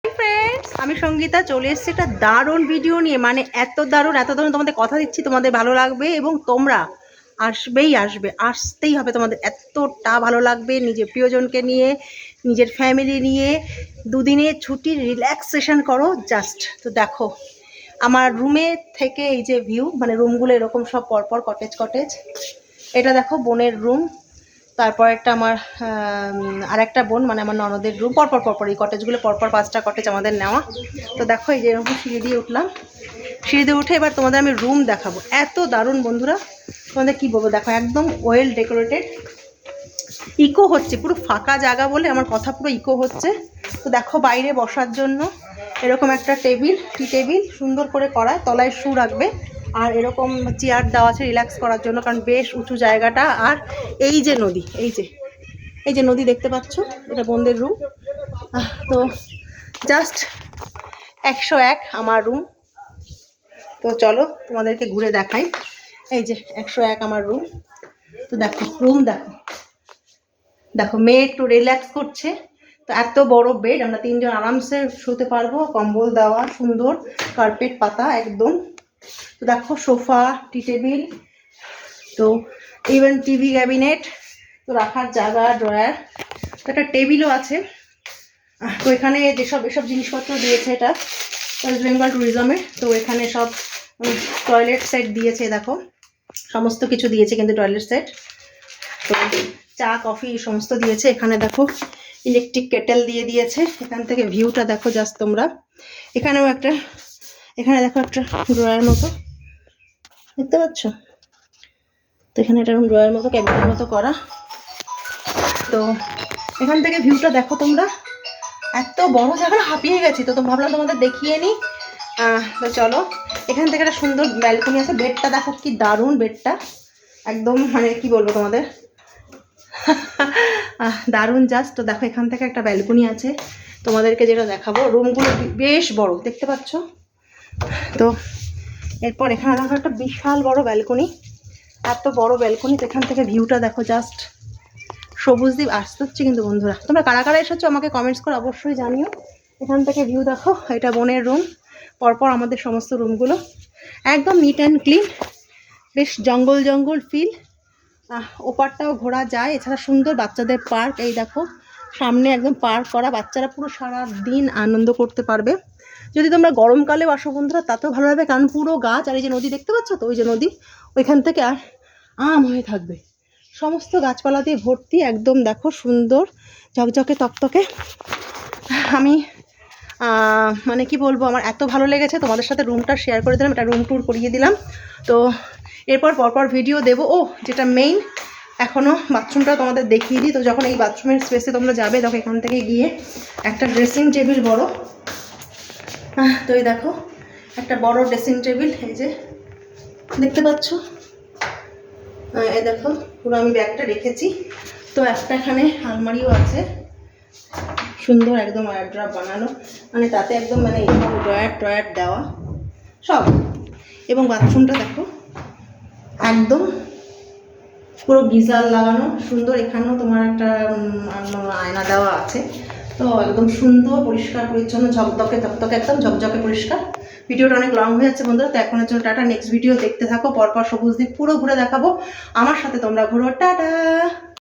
Friends আমি সঙ্গীতা চলে এসেছি একটা দারুণ ভিডিও নিয়ে, মানে এত দারুণ তোমাদের কথা দিচ্ছি তোমাদের ভালো লাগবে এবং তোমরা আসতেই হবে, তোমাদের এতটা ভালো লাগবে। নিজের প্রিয়জনকে নিয়ে, নিজের ফ্যামিলি নিয়ে দুদিনের ছুটি রিল্যাক্সেশন করো জাস্ট। তো দেখো আমার রুমে থেকে এই যে ভিউ, মানে রুমগুলো এরকম সব পরপর কটেজ। এটা দেখো বোনের রুম, তারপর একটা আমার আর একটা বোন মানে আমার ননদের রুম, পরপর এই কটেজগুলো পরপর 5টা কটেজ আমাদের নেওয়া। তো দেখো এই যে এরকম সিঁড়ি দিয়ে উঠলাম, সিঁড়ি দিয়ে উঠে এবার তোমাদের আমি রুম দেখাবো। এত দারুণ বন্ধুরা, তোমাদের কি বলবো, দেখো একদম ওয়েল ডেকোরেটেড, ইকো হচ্ছে, পুরো ফাঁকা জায়গা বলে আমার কথা পুরো ইকো হচ্ছে। তো দেখো বাইরে বসার জন্য এরকম একটা টেবিল, টি টেবিল সুন্দর করে করা, তলায় শু রাখবে, আর এরকম চেয়ার দেওয়া আছে রিল্যাক্স করার জন্য, কারণ বেশ উঁচু জায়গাটা। আর এই যে নদী, এই যে নদী দেখতে পাচ্ছ, এটা বোনদের রুম। তো জাস্ট 101 আমার রুম। তো চলো তোমাদেরকে ঘুরে দেখাই। এই যে 101 আমার রুম। তো দেখো রুম, দেখো মেয়ে একটু রিল্যাক্স করছে। তো এত বড় বেড, আমরা 3 জন আরামসে শুতে পারবো, কম্বল দেওয়া, সুন্দর কার্পেট পাতা একদম। তো দেখো সোফা, টি টেবিল, তো ইভেন টিভি ক্যাবিনেট, তো রাখার জায়গা, ড্রয়ার, তো একটা টেবিলও আছে। তো এখানে এসব জিনিসপত্র দিয়েছে, এটা ওয়েস্ট বেঙ্গল ট্যুরিজমের। তো এখানে সব টয়লেট সেট দিয়েছে, দেখো সমস্ত কিছু দিয়েছে কিন্তু টয়লেট সেট। তো চা কফি সমস্ত দিয়েছে। এখানে দেখো ইলেকট্রিক কেটেল দিয়ে দিয়েছে। এখান থেকে ভিউটা দেখো জাস্ট তোমরা। এখানে দেখো একটা ড্রয়ার মতো দেখতে পাচ্ছ। তো এখানে একটা ড্রয়ার মতো, ক্যাবিনেটের মতো করা। তো এখান থেকে ভিউটা দেখো তোমরা, এত বড় জায়গা, হাঁপিয়ে গেছি। তো ভাবলাম তোমাদের দেখিয়ে নিই। তো চলো, এখান থেকে একটা সুন্দর ব্যালকনি আছে। বেডটা দেখো কি দারুণ, বেডটা একদম মানে কি বলবো তোমাদের, দারুণ জাস্ট। তো দেখো এখান থেকে একটা ব্যালকনি আছে, তোমাদেরকে যেটা দেখাবো। রুমগুলো বেশ বড় দেখতে পাচ্ছ। তো এরপর এখানে দেখো একটা বিশাল বড় ব্যালকনি, এত বড় ব্যালকনি। তো এখান থেকে ভিউটা দেখো জাস্ট, সবুজ দ্বীপ আসতে হচ্ছে কিন্তু বন্ধুরা। তোমরা কারা কারা এসেছো আমাকে কমেন্টস করে অবশ্যই জানিও। এখান থেকে ভিউ দেখো, এটা বোনের রুম, পরপর আমাদের সমস্ত রুমগুলো একদম নিট অ্যান্ড ক্লিন, বেশ জঙ্গল ফিল। ওপারটাও ঘোরা যায়। এছাড়া সুন্দর বাচ্চাদের পার্ক, এই দেখো সামনে একদম পার্ক করা, বাচ্চারা পুরো সারা দিন আনন্দ করতে পারবে। যদি তোমরা গরমকালেও আসো বন্ধুরা তাতেও ভালো হবে, কারণ পুরো গাছ। আর এই যে নদী দেখতে পাচ্ছ, তো ওই যে নদী, ওইখান থেকে আর আম হয়ে থাকবে, সমস্ত গাছপালা দিয়ে ভর্তি একদম। দেখো সুন্দর ঝকঝকে তকতকে। আমি মানে কি বলবো, আমার এত ভালো লেগেছে, তোমাদের সাথে রুমটা শেয়ার করে দিলাম, এটা রুম ট্যুর করিয়ে দিলাম। তো এরপর পরপর ভিডিও দেবো। যেটা মেইন, এখনও বাথরুমটা তোমাদের দেখিয়ে দিই। তো যখন এই বাথরুমের স্পেসে তোমরা যাবে, দেখো এখান থেকে গিয়ে একটা ড্রেসিং টেবিল বড়, তো এই দেখো একটা বড় ড্রেসিং টেবিল, এই যে দেখতে পাচ্ছ। এই দেখো পুরো আমি ব্যাগটা রেখেছি। তো একটা এখানে আলমারিও আছে, সুন্দর একদম ওয়ার্ড্রপ বানানো, মানে তাতে একদম মানে এইসব ড্রয়ার দেওয়া সব। এবং বাথরুমটা দেখো একদম পুরো গিজার লাগানো, সুন্দর। এখানেও তোমার একটা আয়না দেওয়া আছে। তো একদম সুন্দর পরিষ্কার পরিচ্ছন্ন, ঝকঝকে একদম ঝকঝকে পরিষ্কার। ভিডিওটা অনেক লং হয়ে যাচ্ছে বন্ধুরা, তো এখনের জন্য টাটা। নেক্সট ভিডিও দেখতে থাকো, পরপর সবুজ দ্বীপ পুরো ঘুরে দেখাবো। আমার সাথে তোমরা ঘুরো, টাটা।